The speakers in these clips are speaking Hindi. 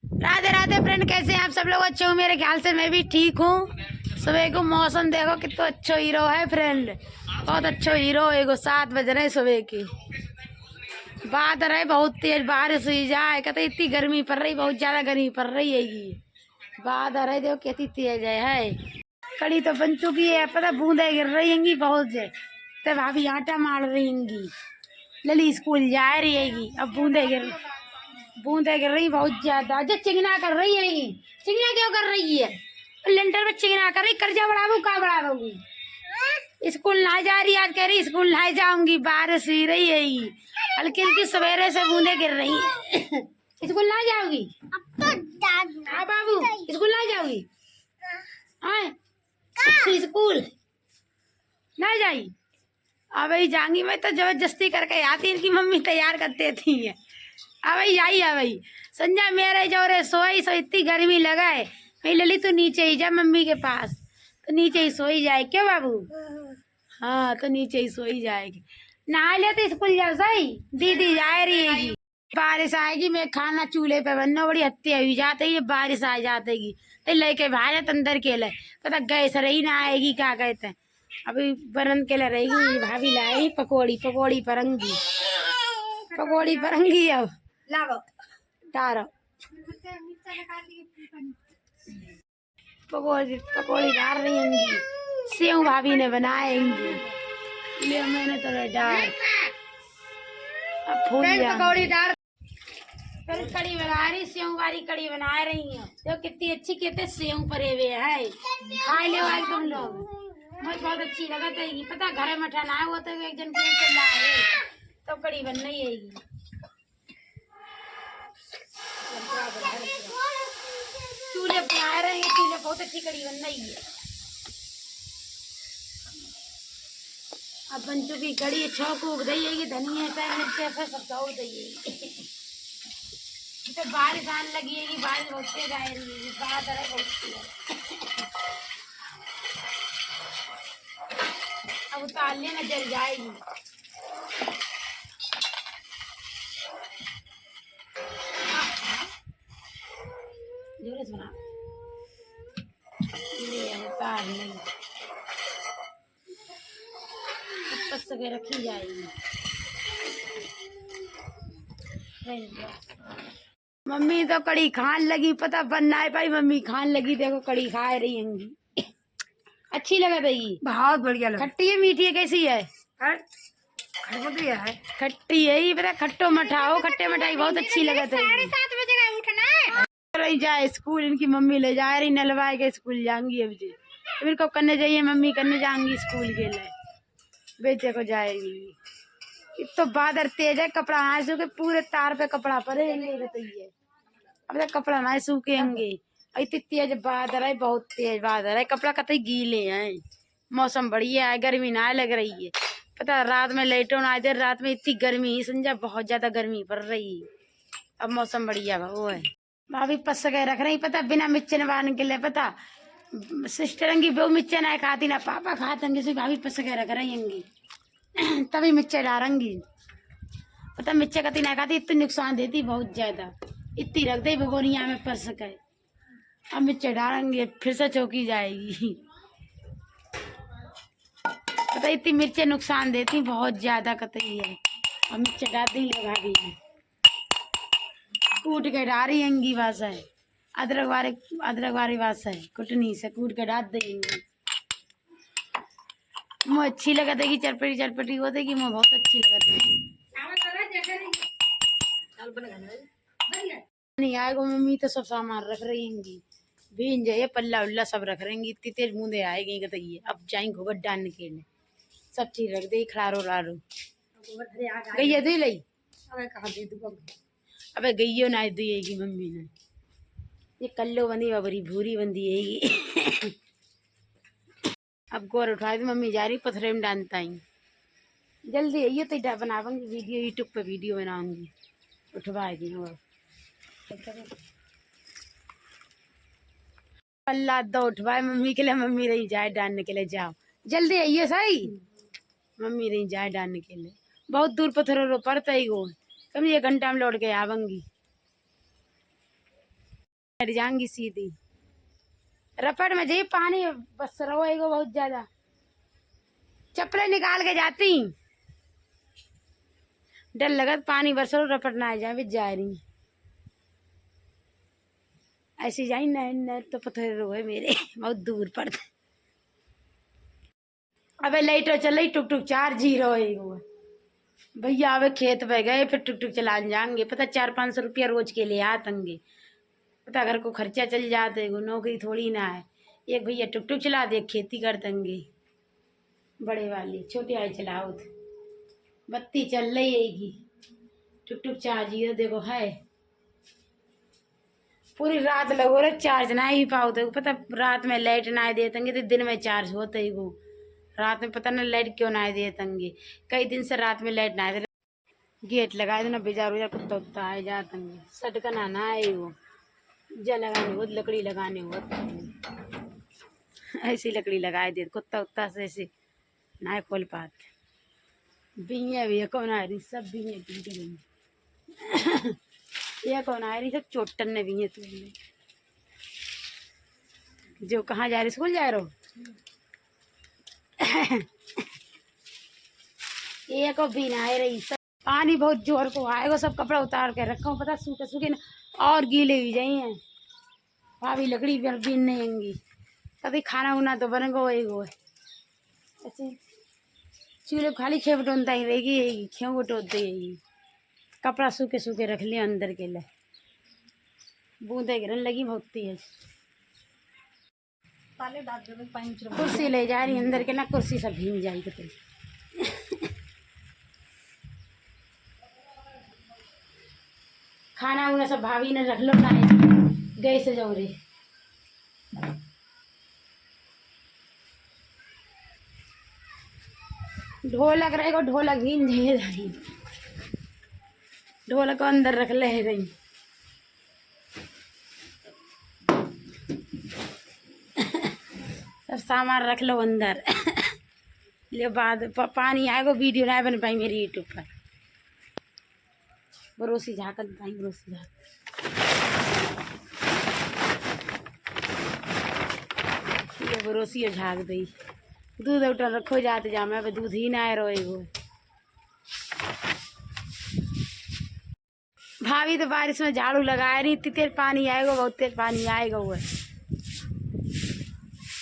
राधे राधे फ्रेंड, कैसे हैं आप सब लोग? अच्छे हो? मेरे ख्याल से मैं भी ठीक हूँ। सुबह को मौसम देखो कितना अच्छा हीरो है फ्रेंड, बहुत अच्छा हीरो है। 7 बज रहे सुबह की, बादल है बहुत तेज, बारिश हुई जाए। कहते इतनी गर्मी पड़ रही, बहुत ज्यादा गर्मी पड़ रही है। बादल है देखो कितनी तेज है। कड़ी तो बन चुकी है, पता बूंदे गिर रही हैंगी बहुत से। तो भाभी आटा मार रही हैंगी, लली स्कूल जा रही हैगी। अब बूंदे गिर रही बहुत ज्यादा। जो चिंगना कर रही है, चिंगना क्यों कर रही है? लेंटर पे चिंगना कर रही, कर्जा बढ़ाऊ का बढ़ा दूंगी। स्कूल ना जा रही, आज कह रही स्कूल ना जाऊंगी, बारिश हुई रही है। हल्की हल्की सवेरे से बूंदे गिर रही। स्कूल ना जाओगी? हाँ बाबू, स्कूल ना जाओगी? स्कूल ना जाई? अब ही जाऊंगी मैं तो, जबरदस्ती करके आती इनकी मम्मी तैयार कर देती है। अब आई अब संजय मेरे जोरे सोई सो, इतनी गर्मी लगा है। भाई लली तू नीचे ही जा मम्मी के पास, तो नीचे ही सोई जाए। क्यों बाबू? हाँ तो नीचे ही सोई जाएगी। नहा ले तो स्कूल जाओ सही, दीदी जा रही है। बारिश आएगी, मैं खाना चूल्हे पे बनना, बड़ी हत्या हुई जाती है। बारिश आ जाती तो लेके भाजा अंदर के लिए, पता गैस रही ना आएगी, क्या कहते हैं। अभी बरन के लिए रहेगी। भाभी लाई पकौड़ी, पकौड़ी परंगी, पकौड़ी परंगी। अब लाओ तारो पकौड़ी, पकौड़ी डाल रही होंगी। सेव भाभी ने बनाएंगी, ले मैंने तो डाल। अब फूल पकौड़ी डाल, फिर कड़ी बना रही, सेव वाली कड़ी बना रही है। तो कितनी अच्छी कहते सेव परे हुए है, खा लो आज तुम लोग। मुझे बहुत अच्छी लगत है। पता घर में ठना है वो तो एक जन से लाए, तो कड़ी बन रही है। चूल्हे बना रहे हैं, चूल्हे बहुत अच्छी कड़ी बन रही है। अब बन चुकी कड़ी, छौक उग जाइएगी, धनिया से मिर्च से सब उग जाइएगी। तो बारिश आने लगी है, बारिश बहुत तेज आ रही है, बादल है बहुत तेज। अब उतार लेना, जल जाएगी। जोरे से बना ले, उतार ले, कस के रखी जाएगी। मम्मी तो कड़ी खान लगी, पता बनना है भाई। मम्मी खान लगी, देखो कड़ी खा रही होंगी। अच्छी लगा देगी, बहुत बढ़िया लगा। खट्टी है मीठी है, कैसी है? खट्टी है, खट्टी है ही, पता खट्टो मठाओ, खट्टे मठाई बहुत अच्छी लगा देगी। 7:30 बजे उठना है, रही जाए स्कूल। इनकी मम्मी ले जा रही, नलवाए के स्कूल जाऊंगी। अब जी मेरे को करने जाइए, मम्मी करने जाऊंगी स्कूल के लिए, बेटे को जाएगी। तो बादल तेज है, कपड़ा ना सूखे, पूरे तार पे कपड़ा पड़ेंगे बताइए। अब तक कपड़ा ना सूखेंगे, इतनी तेज बादल है, बहुत तेज बादल है। कपड़ा कतई गीले हैं। मौसम बढ़िया है, गर्मी ना लग रही है। पता रात में लेटो ना, देर रात में इतनी गर्मी समझा, बहुत ज्यादा गर्मी पड़ रही है। अब मौसम बढ़िया वो है। भाभी पस के रख रही, पता बिना मिर्चन बांध के लिए। पता सिस्टर की वो मिर्चा ना खाती ना पापा खाते, भाभी पस के रख रही होंगी। तभी मिर्चा डालेंगी। पता मिर्चा कती ना खाती, इतनी नुकसान देती बहुत ज्यादा। इतनी रख दे भगोनिया में पस के। अब मिर्चा डालेंगे, फिर से चौकी जाएगी। पता इतनी मिर्चे नुकसान देती बहुत ज्यादा कतई है। अब मिर्चा डालती ले भाभी, कूट के डाल रही हैंगी। बस है अदरक वाली बात है, कुटनी से कूट के डाल देंगे। मुझे अच्छी लगा देगी, चरपटी चरपटी हो देगी, मुझे बहुत अच्छी लगा देगी। नहीं आएगा मम्मी तो सब सामान रख रही होंगी, बीन जाइए पल्ला उल्ला सब रख रहेंगी। इतनी तेज बूंदे आएगी बताइए। अब जाएंगे घोबट डालने के लिए, सब चीज रख दे, खड़ारो लारो गैया दे लई। अबे गैयो ना देगी मम्मी ने, ये कल्लो बंदी बबरी भूरी बंदी है। अब गोर उठा दी, मम्मी जा रही पथरे में डालता ही। जल्दी आइए तो बनाऊंगी वीडियो, यूट्यूब पे वीडियो बनाऊंगी, उठवा दी। और अल्लाह दो उठवाए मम्मी के लिए, मम्मी रही जाए डालने के लिए। जाओ जल्दी आइए सही, मम्मी रही जाए डालने के लिए। बहुत दूर पत्थरों पड़ता ही वो, कम 1 घंटा में लौट के आऊंगी। हट जाऊंगी सीधी रपट में जी पानी बस रोएगा बहुत ज्यादा। चप्पलें निकाल के जाती डर लगा पानी बरसो रपट ना आ जाए भी जा रही ऐसी जाई न तो पत्थर रोए मेरे बहुत दूर पड़ता। अबे लाइटर चल रही टुक टुक 4-0 भैया अबे खेत पे गए फिर टुक टुक चला जाएंगे पता 400-500 रुपया रोज के लिए आतंगे पता घर को खर्चा चल जाते नौकरी थोड़ी ना है। एक भैया टुक टुक चला दे खेती कर देंगे बड़े वाली छोटी वाली चलाओ बत्ती चल रही है टुक टुक 4-0 देखो है पूरी रात लगो रे चार्ज ना ही पाओ तो पता रात में लाइट ना दे देंगे तो दिन में चार्ज होते ही वो रात में पता ना लाइट क्यों ना दे देंगे कई दिन से रात में लाइट ना दे गेट लगा देना बेजार उजार कुत्ता उत्ता आए जाते सटकना ना आए वो जा लगाने हो लकड़ी लगाने हो ऐसी लकड़ी लगाए दे कुत्ता उत्ता से ऐसे ना खोल पाते बिया भी कौन आ रही सब बिया पी के रही ये कौन आ रही सब चोटन ने भी है तुमने जो कहाँ जा रही स्कूल जा रहे हो ये को भी ना आ रही सब पानी बहुत जोर को आएगा सब कपड़ा उतार के रखा हूँ पता सूखे सूखे ना और गीले भी जाई हैं भाभी लकड़ी भी बीन नहीं आएंगी कभी खाना उना तो बन गो अच्छे चूल्हे खाली खेप टोनता ही रहेगी खेव टोट देगी कपड़ा सूखे सूखे रख लिया अंदर के लिए बूंदे गिरन लगी भोगती है कुर्सी ले जा रही अंदर के ना कुर्सी सब भीग जाएगी तो खाना उना सब भाभी ने रख लो ना गए से जाओ रे ढोलक रहेगा ढोलक भीन जाए ढोलक को अंदर रख ले रही सब सामान रख लो अंदर ले बाद पानी आएगा वीडियो ना बन पाई मेरी यूट्यूब पर बरोसी झाकत पाई बरोसी झाक ये बरोसी झाक दी दूध उठा रखो जाते जा मैं दूध ही ना रोएगो भाभी तो बारिश में झाड़ू लगाए रही इतनी तेज पानी आएगा बहुत तेज पानी आएगा वो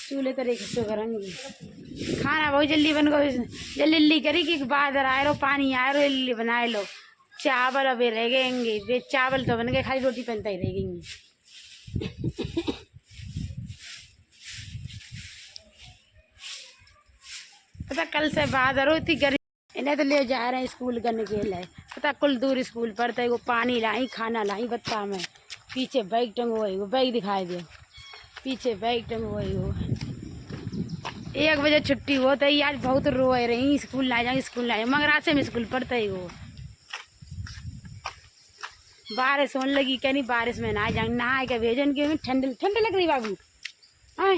चूल्हे तरीके से करेंगी खाना बहुत जल्दी बन गो जल्दी करी कि बादर आए रो पानी आए रो जल्दी बनाए लो चावल अभी रह गएंगे वे चावल तो बन गए खाली रोटी बनता ही रहेंगी पता कल से बादर हो इतनी गर्मी इन्हें तो ले जा रहे हैं स्कूल करने के लिए पता कुल दूर स्कूल पढ़ता है वो पानी लाई खाना लाई बत्ता में पीछे बैग टंगो वो बैग दिखाई दे पीछे बैग टंगो 1 बजे छुट्टी हो तो आज बहुत रोए रही स्कूल ला जाए स्कूल ला जाए मंगरासे में स्कूल पढ़ता है वो बारिश होने लगी क्या नहीं बारिश में नहा जाए नहा के भेजन के ठंड ठंड लग रही बाबू हाँ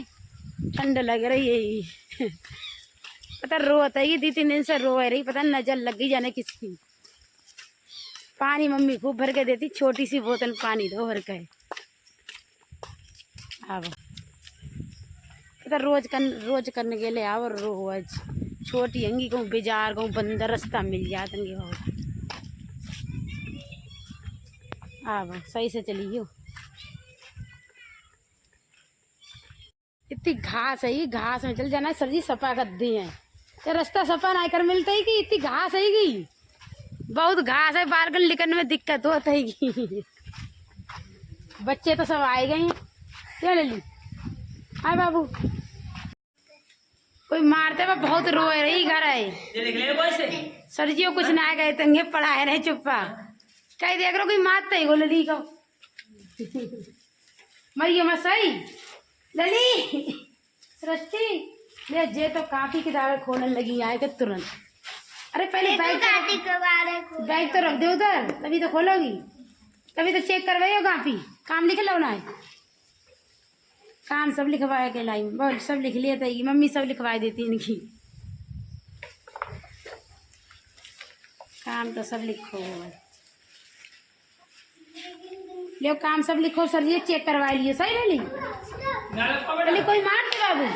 ठंड लग रही है पता रोता है 2-3 दिन से रोए रही पता नजर लग गई जाने किसकी पानी मम्मी खूब भर के देती छोटी सी बोतल पानी दो भर के अब पता रोज करने के लिए आओ रोज छोटी हंगी कहूँ बाजार कहूँ बंदर रास्ता मिल जाते और अब सही से चली हो इतनी घास है ये घास में चल जाना सब्जी सफा कर दी है ये रास्ता सफा ना कर मिलता है कि इतनी घास है की बहुत घास है बाहर निकलने में दिक्कत होता है कि बच्चे तो सब आए गए हैं क्या ले ली हाय बाबू कोई मारते हुए बहुत रोए रही घर है सरजियों कुछ ना गए तंगे पढ़ाए रहे चुप्पा कहीं देख रो कोई मारते ही वो लली को मरियो मैं सही लली सृष्टि ले जे तो काफी किताबें खोलने लगी आए के तुरंत अरे पहले बैग तो रख दे उधर तभी तो खोलोगी तभी तो चेक करवाइयो काफी काम लिख लो ना काम सब लिखवाया के लाई बोल सब लिख लिया था मम्मी सब लिखवा देती इनकी काम तो सब लिखो लो काम सब लिखो सर जी, चेक करवा लिए सही ले ली। कोई मारते बाबू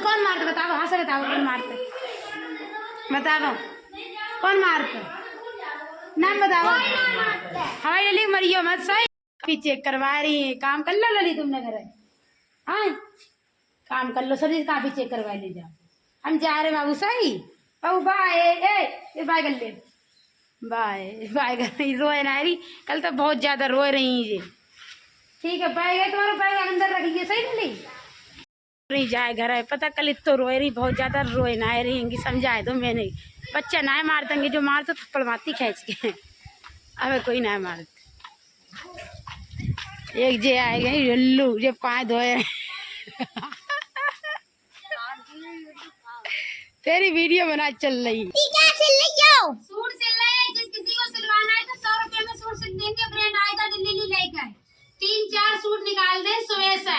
कौन मारते बताओ, हाँ से बताओ कौन मारते, बताओ कौन मारते, नाम बताओ। हवाई लली मरियो मत सही, भी चेक करवा रही है। काम कर लो लली तुमने घर, हाँ काम कर लो सर जी, काफी चेक करवा ले जाओ। हम जा रहे बाबू सही, बाबू बाय ए बाय कर ले, बाय बाय कर रही, रोए ना रही कल तो बहुत ज्यादा रोए रही ये। ठीक है बैग है तुम्हारा, बैग अंदर रखिए सही नहीं नहीं जाए घर है, पता कल तो रोए रही बहुत ज्यादा, रोए ना रहेंगी समझाए तो मैंने, बच्चा ना मार देंगे, जो मार तो थप्पड़ मारती खींच के, अब कोई ना मारते। एक जे आएगा लल्लू जे पाए धोए तेरी वीडियो बना चल रही, सूट सिल रहे हैं, जिस किसी को सिलवाना है तो 100 रुपए में सूट सिल देंगे। ब्रांड आएगा दिल्ली लेकर 3-4 सूट निकाल दे सुबह से,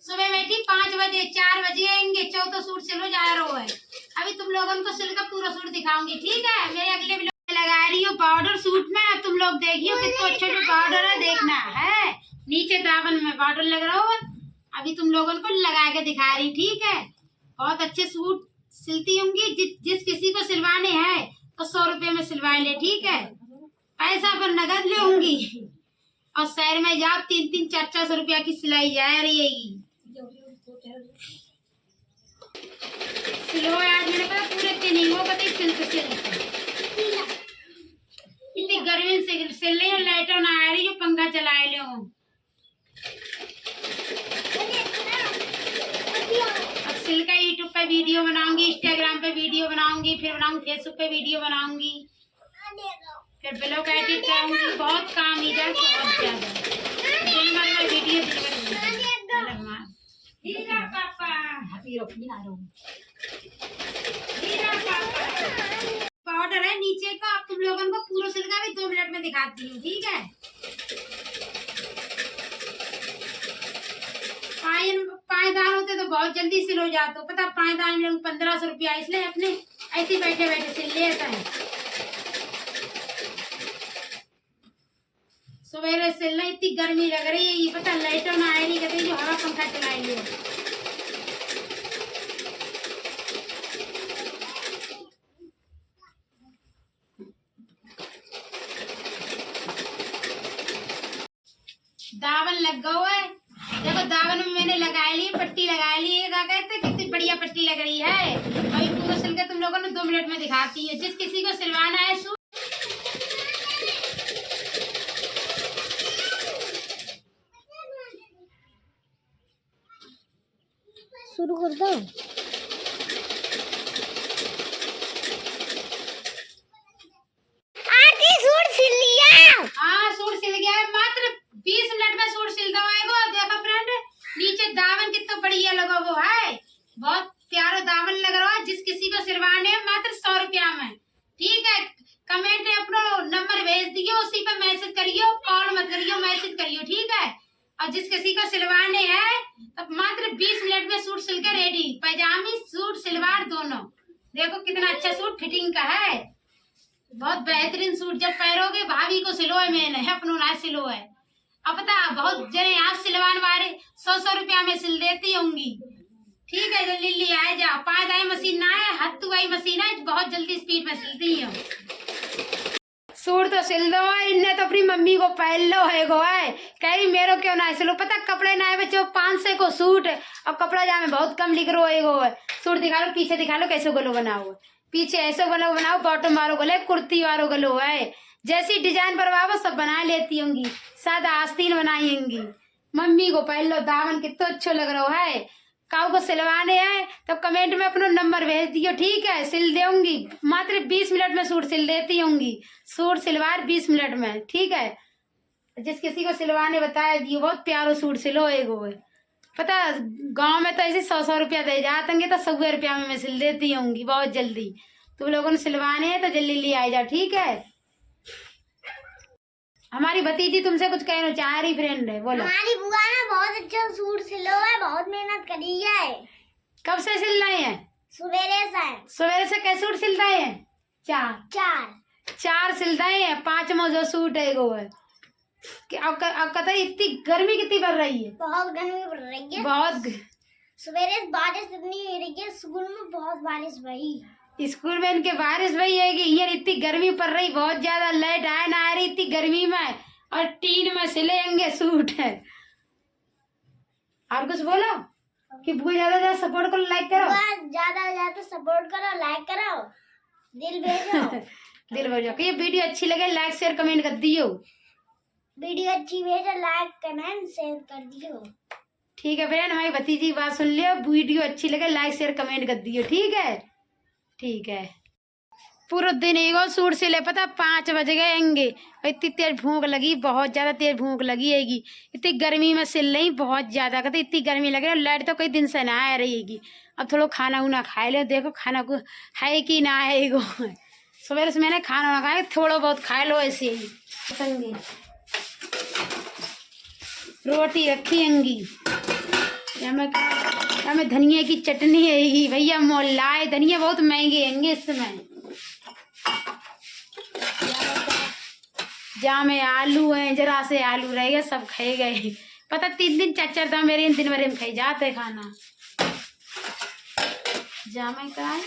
सुबह बैठी 5 बजे 4 बजे आएंगे, 14 सूट सिलो जा रहा है। अभी तुम लोगों को सिल का पूरा सूट दिखाऊंगी, ठीक है। मेरे अगले वीडियो लगा रही हूँ बॉर्डर सूट में, अब तुम लोग देखियो कितना अच्छा बॉर्डर है, देखना है नीचे दामन में बॉर्डर लग रहा हो। अभी तुम लोगों को लगा के दिखा रही, ठीक है। बहुत अच्छे सूट सिलती होंगी, जिस किसी को सिलवाने हैं तो 100 रुपए में सिलवा ले, ठीक है। पैसा पर नगद ले होंगी, और शहर में जाओ 3-3, 4-400 रुपया की सिलाई जा रही है। सिलो आज मैंने पता पूरे दिन ही वो पता सिलते इतनी गर्मी से सिल रही हो, लाइटों ना आ रही, जो पंखा चलाए ले हो। अब सिल का यूट्यूब पे वीडियो बनाऊंगी, इंस्टाग्राम पे वीडियो बनाऊंगी, फिर बनाऊंगी फेसबुक पे वीडियो बनाऊंगी, फिर ब्लॉग एडिट करूंगी, बहुत काम ही जाए बहुत ज्यादा वीडियो पाउडर है नीचे का, अब तुम लोगों को पूरा सिल का भी 2 मिनट में दिखाती हूँ, ठीक है। पायदान होते तो बहुत जल्दी सिल हो जाते हो, पता पायदान लोग 1500 रुपया, इसलिए अपने ऐसे बैठे बैठे सिल लेता है। सवेरे सिलना, इतनी गर्मी लग रही है, ये पता लाइटों ना आई नहीं कहते, जो हवा पंखा चलाएंगे। दावन लग गया है, देखो दावन में मैंने लगा ली, पट्टी लगा ली है, क्या कहते कितनी बढ़िया पट्टी लग रही है। अभी पूरा सिल के तुम लोगों ने 2 मिनट में दिखाती है। जिस किसी को सिलवाना है सूट शुरू कर दो। सूट सिल लिया, हाँ सूट सिल गया है, मात्र 20 मिनट में सूट सिल दवाएगा। देखो फ्रेंड नीचे दामन कितना बढ़िया लगा वो है, बहुत प्यारा दामन लग रहा है। जिस किसी को सिलवाने हैं मात्र 100 रुपया में, ठीक है। कमेंट में अपना नंबर भेज दियो, उसी पर मैसेज करियो, कॉल मत करियो, मैसेज करियो, ठीक है। और जिस किसी को सिलवाने हैं तो मात्र 20 मिनट में सूट सिल के रेडी, पैजामी सूट सलवार दोनों। देखो कितना अच्छा सूट फिटिंग का है, बहुत बेहतरीन सूट। जब पैरोगे भाभी को सिलो है, मैंने अपनों ना सिलो है। अब पता बहुत जने यहाँ सिलवाने वाले 100-100 रुपया में सिल देती होंगी, ठीक है। जल्दी जल्दी आए जाओ, पायदाई मशीन ना है, हाथ दुआई मशीन है, बहुत जल्दी स्पीड में सिलती है। सूट तो सिल दो, इनने तो अपनी मम्मी को पहन लो है गो है, कह रही मेरे क्यों ना सिलो, पता कपड़े ना है बच्चों 500 को सूट, और कपड़ा जामे बहुत कम लिख रो है गो है। सूट दिखा लो, पीछे दिखा लो कैसे गलो बनाओ, पीछे ऐसे गलो बनाओ, बॉटम वालों गले, कुर्ती वालों गलो है, जैसी डिजाइन बनवाओ सब बना लेती होंगी, सादा आस्तीन बनाई होंगी। मम्मी को पहन लो, दामन कितना अच्छा लग रहा है। काऊ को सिलवाने हैं तो कमेंट में अपना नंबर भेज दियो, ठीक है, सिल देंगी। मात्र 20 मिनट में सूट सिल देती होंगी, सूट सिलवार 20 मिनट में, ठीक है। जिस किसी को सिलवाने बताया दियो, बहुत प्यारो सूट सिलो एगो है। पता गांव में तो ऐसे 100-100 रुपया दे जाते हैं, तो 100 रुपया में मैं सिल देती होंगी बहुत जल्दी। तुम लोगों ने सिलवाने हैं तो जल्दी ले आ जाओ, ठीक है। हमारी भतीजी तुमसे कुछ कहना चाह रही फ्रेंड है, बोलो। हमारी बुआ ने बहुत अच्छा सूट सिलो है, बहुत मेहनत करी है। कब से सिल रहे हैं? सवेरे से। सवेरे से कैसे सूट सिल रहे हैं? 4 सिल रहे हैं, 5 मोजो सूट है गो है। कि अब कतई इतनी गर्मी कितनी बढ़ रही है? बहुत गर्मी बढ़ रही है। बहुत सवेरे बारिश इतनी हो रही है, स्कूल में बहुत बारिश भई। स्कूल में इनके बारिश भई है कि ये इतनी गर्मी पड़ रही, बहुत ज्यादा लाइट आए ना आ रही इतनी गर्मी में, और टीन में सिलेंगे सूट है। और कुछ बोलो कि बहुत ज्यादा सपोर्ट करो, लाइक करो, ज्यादा सपोर्ट करो, लाइक करो, दिल भेजो। दिल भेजो कि ये वीडियो अच्छी लगे, लाइक शेयर कमेंट कर दियो। वीडियो अच्छी भेजो, लाइक कमेंट शेयर कर दियो। ठीक है फ्रेंड, हमारी भतीजी की बात सुन लियो, वीडियो अच्छी लगे लाइक शेयर कमेंट कर दियो। ठीक है, ठीक है। पूरा दिन एगो सूट सिले, पता 5 बज गएंगे, इतनी तेज भूख लगी, बहुत ज्यादा तेज भूख लगी हैगी। इतनी गर्मी में सिल रही बहुत ज्यादा, कहते इतनी गर्मी लग रही, लाइट तो कई दिन से ना आ रही हैगी। अब थोड़ा खाना उना खाए लो, देखो खाना को है कि ना है एगो। सवेरे से मैंने खाना ना खाया, थोड़ा बहुत खाए लो ऐसे ही। रोटी रखी हैंगी, हमें धनिया की चटनी है भैया, मोलाए धनिया बहुत महंगे हैंगे इस समय। जहाँ में आलू हैं, जरा से आलू रह गए, सब खाए गए, पता 3 दिन 4 था मेरे दिन भरे में खाई जाते खाना। जहाँ में का है,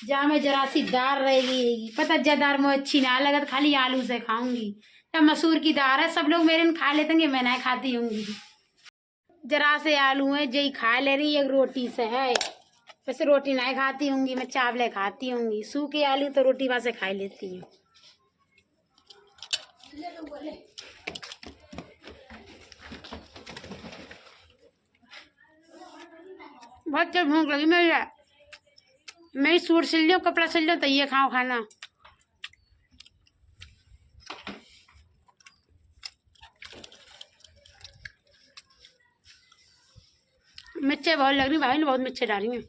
जहाँ में जरा सी दाल रहेगी, पता दाल मुझे अच्छी ना लगत, खाली आलू से खाऊंगी। या मसूर की दाल है, सब लोग मेरे में खा लेते हैं, मैं नहीं खाती हूँगी। जरा से आलू है जी खा ले रही, एक रोटी से है, वैसे रोटी नहीं खाती हूँगी, मैं चावले खाती हूँगी। सूखे आलू तो रोटी वहाँ से खा लेती हूँ। बहुत तेज भूख लगी मैं सूट सिल लूँ, कपड़ा सिल लूँ तो ये खाओ खाना। मिर्चें बहुत लग रही भाई ने, बहुत मिर्चें डाली हैं।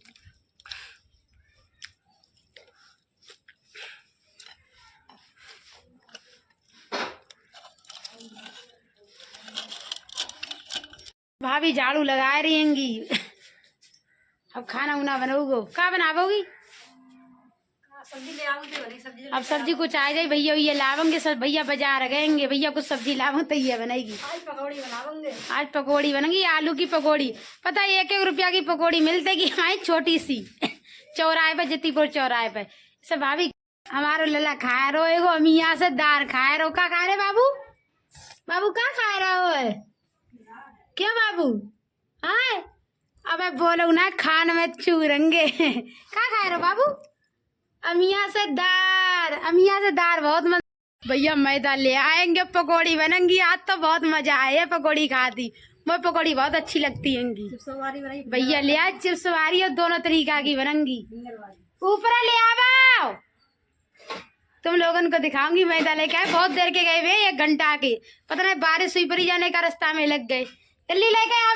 भाभी झाड़ू लगा रही हैंगी। अब खाना उना बनाओगे, क्या बनाओगी? सब्जी ले आऊंगी, अब सब्जी कुछ आ जाए, भैया ये लावेंगे, सब भैया बाजार गएंगे, भैया कुछ सब्जी लावेंगे तो ये बनाएगी। आज पकौड़ी बनावेंगे, आज पकौड़ी बनेगी, आलू की पकौड़ी। पता है 1-1 रुपया की पकौड़ी मिलती कि हमारी छोटी सी चौराहे पे, जतीपुर चौराहे पे। सब भाभी हमारो लला खाए रो, एगो अमिया से दार खाए रो। क्या खा रहे बाबू? बाबू क्या खा रहा हो? क्यों बाबू? हाँ अब बोलो ना, खान में चूरेंगे। क्या खा रहे हो बाबू? अमिया से दार, अमिया से दार बहुत मजा। भैया मैदा ले आएंगे, पकौड़ी बनेंगी। आज तो बहुत मजा आया पकौड़ी खाती, मुझे पकौड़ी बहुत अच्छी लगती है। भैया ले आए चिप्स वाली, और दोनों तरीका की बनेंगी। ऊपर ले आओ, तुम लोगन को दिखाऊंगी। मैदा लेके आए, बहुत देर के गए वे, 1 घंटा के, पता नहीं बारिश हुई परी जाने का रास्ता में लग गए। जल्दी लेके आओ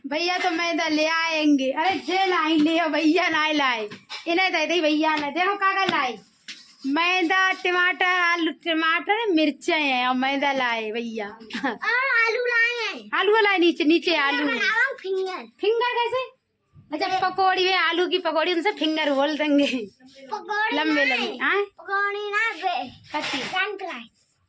भैया, तो मैदा ले आएंगे। अरे जे लाई ले भैया, ना लाए इन्हें दे दी भैया ने। देखो कागज लाए, मैदा, टमाटर, आलू, टमाटर, मिर्चें हैं, और मैदा लाए भैया। आलू लाए हैं, आलू लाए, नीचे नीचे आलू। फिंगर, फिंगर कैसे? अच्छा पकौड़ी में, आलू की पकौड़ी, उनसे फिंगर बोल देंगे, लंबे लंबे। हाँ पकौड़ी ना,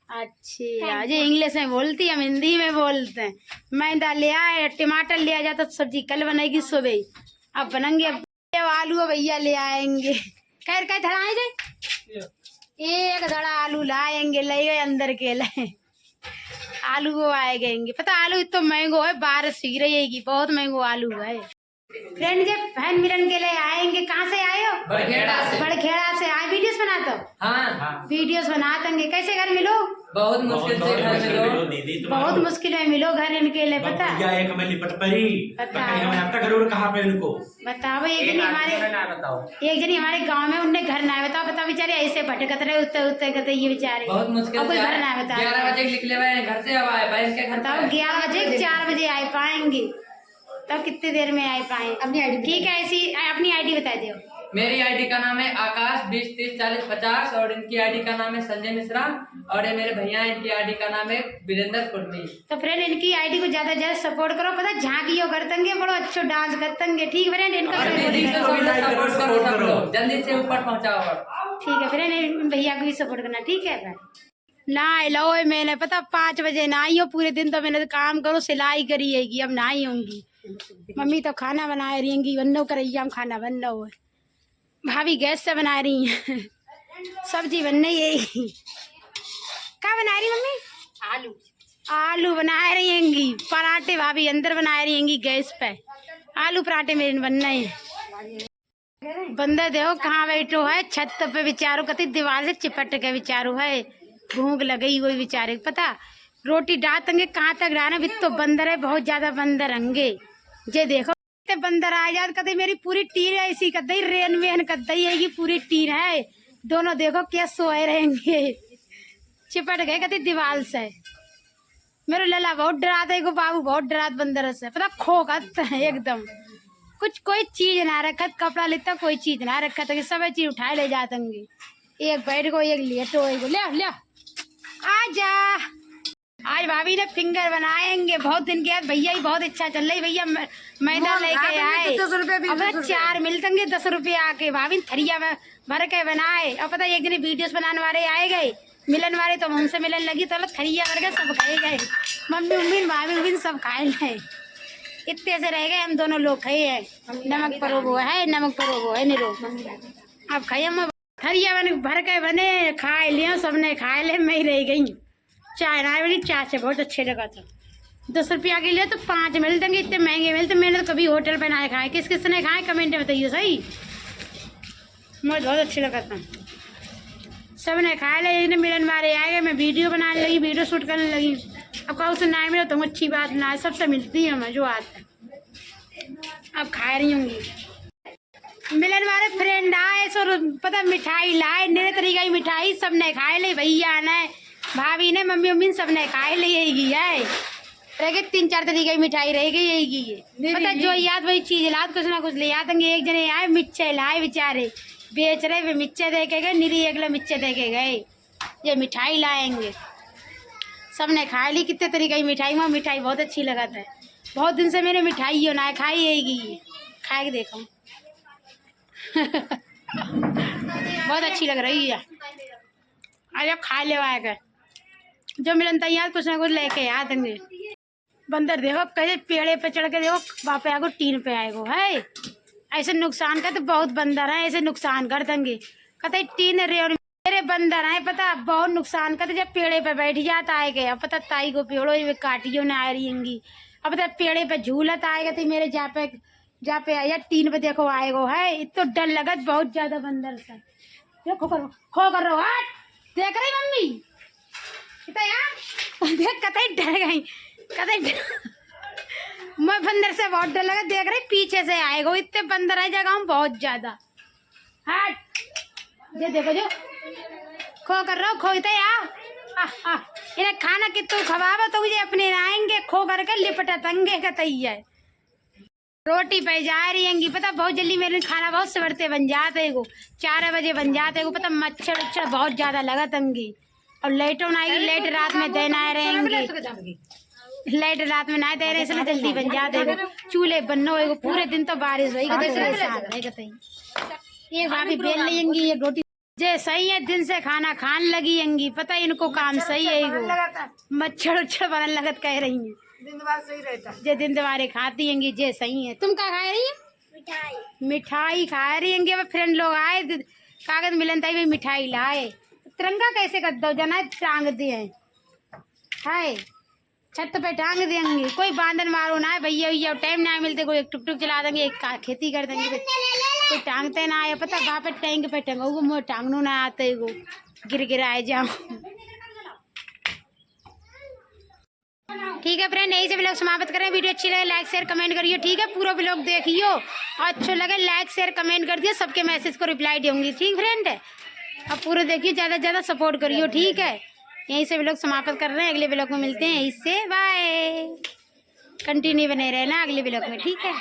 अच्छा जो इंग्लिश में बोलती है, हम हिंदी में बोलते हैं। मैदा ले आए, टमाटर ले आ जाता, तो सब्जी कल बनेगी सुबह। अब बनेंगे आलू, भैया ले आएंगे। कैर कै धड़ाए जे, 1 धड़ा आलू लाएंगे, ले गए अंदर के ले आलू को आए गएंगे। पता आलू इतना महंगो है, बारिश सी रहेगी, बहुत महंगो आलू है। फ्रेंड जब बहन मिलन के लिए आएंगे, कहाँ से आए हो? बड़खेड़ा से आए। वीडियोस बनाते हो? हाँ वीडियोस बनाते होंगे। कैसे घर मिलो? बहुत मुश्किल से घर मिलो, बहुत मुश्किल में मिलो घर इनके लिए। पता एक में लिपट परी, घर कहाँ पे इनको बताओ। एक जनी हमारे गांव में, उनने घर ना बताओ, बताओ बेचारे ऐसे भटकत रहे, उत्तर उत्तर करते ये बेचारे, बहुत मुश्किल कोई घर ना बताओ। 11 बजे निकले हुए घर से, अब आए पाए इनके घर। बताओ 11 बजे 4 बजे आ पाएंगे, तब कितने देर में आ पाए? अपनी आईडी ठीक है, ऐसी अपनी आईडी बता दो। मेरी आईडी का नाम है आकाश 20 30 40 50, और इनकी आईडी का नाम है संजय मिश्रा, और ये मेरे भैया, इनकी आईडी का नाम है वीरेंद्र कुर्मी। तो फ्रेंड इनकी आईडी को ज्यादा ज्यादा सपोर्ट करो। पता झांकियो करतेंगे, बड़ो अच्छा डांस करतेंगे। ठीक फ्रेंड, इनको सपोर्ट करो, जल्दी से ऊपर पहुंचाओ। ठीक है फ्रेंड, भैया को भी सपोर्ट करना। ठीक है। नहा लो मैंने पता 5 बजे नहाई हो पूरे दिन तो मैंने काम करो सिलाई करी हैगी अब नहाई होंगी। मम्मी तो खाना बना रही हैंगी बनो कर हम खाना बनना हो भाभी गैस से बना रही हैं सब्जी बनने यही क्या बना रही मम्मी आलू बना रही हैंगी पराठे भाभी अंदर बना रही हैंगी गैस पे आलू पराठे मेरे बनने हैं। बंदर देखो कहाँ बैठो है छत पे बेचारो कति दीवार से चिपट के बेचारो है भूख लगी हुई बेचारे पता रोटी डालेंगे कहाँ तक डाले भी तो बंदर है बहुत ज्यादा बंदर होंगे जे देखो बंदर आ जाए कभी मेरी पूरी टीन ऐसी कर दी रेन वेन कर दी है पूरी टीन है दोनों देखो क्या सोए रहेंगे चिपट गए कभी दीवार से मेरे लला बहुत डराता है बाबू बहुत डरात बंदर से पता खोखत है एकदम कुछ कोई चीज ना रखत कपड़ा लेता कोई चीज ना रखत सब चीज उठाए ले जाते एक बैठ को एक लेटो एक ले आजा आज भाभी ने फिंगर बनाएंगे बहुत दिन के बाद भैया ही बहुत इच्छा चल रही भैया मैदा लेके आए 10 रुपए 4 मिलते 10 रुपये आके भाभी थरिया में भर के बनाए और पता एक दिन वीडियोस बनाने वाले आए गए मिलन वाले तो उनसे मिलन लगी तो थरिया भर के सब खाए गए मम्मी उम्मी भाभी उम्मी सब खाए गए इतने से रह गए हम दोनों लोग खाए हैं नमक परोबो है निरो अब खाए हम थरिया बने भर के बने खाए लिया सबने खाए ले मैं ही रह गई चाय ना बनी चाय से बहुत अच्छे लगा था 10 रुपया के लिए तो 5 मिलते इतने महंगे मिलते मैंने तो कभी होटल पे ना खाए किस किसने खाए कमेंट में बताइए सही मुझे बहुत अच्छे लगा था सबने खाए ले मिलन मारे आए गए मैं वीडियो बनाने लगी वीडियो शूट करने लगी अब कहा उसे ना मिला तो अच्छी बात ना सबसे मिलती है हमें जो आता अब खा रही होंगी मिलन वाले फ्रेंड आए सो पता मिठाई लाए नए तरीके की मिठाई सबने खाए ले भैया ने भाभी ने मम्मी उम्मी सबने खाए ले यही है रह गए 3-4 तरीके की मिठाई रह गई यही है पता जो याद वही चीज लाद कुछ ना कुछ ले आते एक जने आए मिर्चे लाए बेचारे बेच रहे वे मिर्चे दे के गए निरी अगले मिर्चे दे के गए ये मिठाई लाएंगे सबने खा ली कितने तरीके की मिठाई वहाँ मिठाई बहुत अच्छी लगा था बहुत दिन से मैंने मिठाई ना खाई है खा के देखो बहुत अच्छी लग रही है आज अब खा ले आएगा जो मिलन तैयार कुछ ना कुछ लेके आ देंगे बंदर देखो कैसे पेड़े पे चढ़ के देखो वापस आएगो टीन पे आएगो है ऐसे नुकसान का तो बहुत बंदर है ऐसे नुकसान कर देंगे कहते टीन रे मेरे बंदर है पता बहुत नुकसान करते जब पेड़े पे बैठ जाता है गया पता ताई को पेड़ो काटियो ना आ रही होंगी अब पता पेड़े पे झूलत आएगा तो मेरे जा पे आया टीन पे देखो आएगो है इतना डर लगत बहुत ज्यादा बंदर से देखो खो कर रहो देख रही मम्मी देख कतई डर गई कतई मैं बंदर से बहुत डर लगा देख रही पीछे से आएगो इतने बंदर है जगह हम बहुत ज्यादा हट ये देखो जो खो कर रहो खोते इन्हें खाना कितना खवावा तो मुझे अपने आएंगे खो करके लिपटा तंगे कतई है रोटी पे जा रही हैंगी पता बहुत जल्दी मेरे खाना बहुत सवरते बन जाते गो 4 बजे बन जाते गो पता मच्छर उच्छर बहुत ज्यादा लगा तंगी और लाइटों ना आएगी लाइट रात में देना रहेंगे लाइट रात में ना दे रहे इसलिए जल्दी बन जाते गो चूल्हे बनना होगा पूरे दिन तो बारिश होगी ये भाभी बेल लेंगी ये रोटी जे सही है दिन से खाना खान लगी हैंगी पता इनको काम सही है मच्छर उच्छर बनने लगत कह रही है दिन सही रहता जे दिन दवारे खाती हैंगी जे सही है तुम क्या खा रही है मिठाई खा रही हैंगी फ्रेंड लोग आए कागज मिलन ताई भाई मिठाई लाए तिरंगा कैसे कर दो जना टांग दिए है छत पे टांग देंगे कोई बांधन मारो ना है भैया भैया टाइम ना मिलते कोई एक टुक टुक चला देंगे एक खेती कर देंगे कोई टांगते ना आए पता वहाँ पे टैंक पे टंगा वो टांगनो ना आते वो गिर आए जाओ ठीक है फ्रेंड यही से ब्लॉग समाप्त करें वीडियो अच्छी लगे लाइक शेयर कमेंट करिए ठीक है पूरा ब्लॉग देखियो और अच्छा लगे लाइक शेयर कमेंट कर दियो सबके मैसेज को रिप्लाई दूंगी ठीक फ्रेंड अब पूरा देखिए ज़्यादा से ज़्यादा सपोर्ट करियो ठीक है यहीं से ब्लॉग समाप्त कर रहे हैं अगले ब्लॉग में मिलते हैं इससे बाय कंटिन्यू बने रहना अगले ब्लॉग में ठीक है।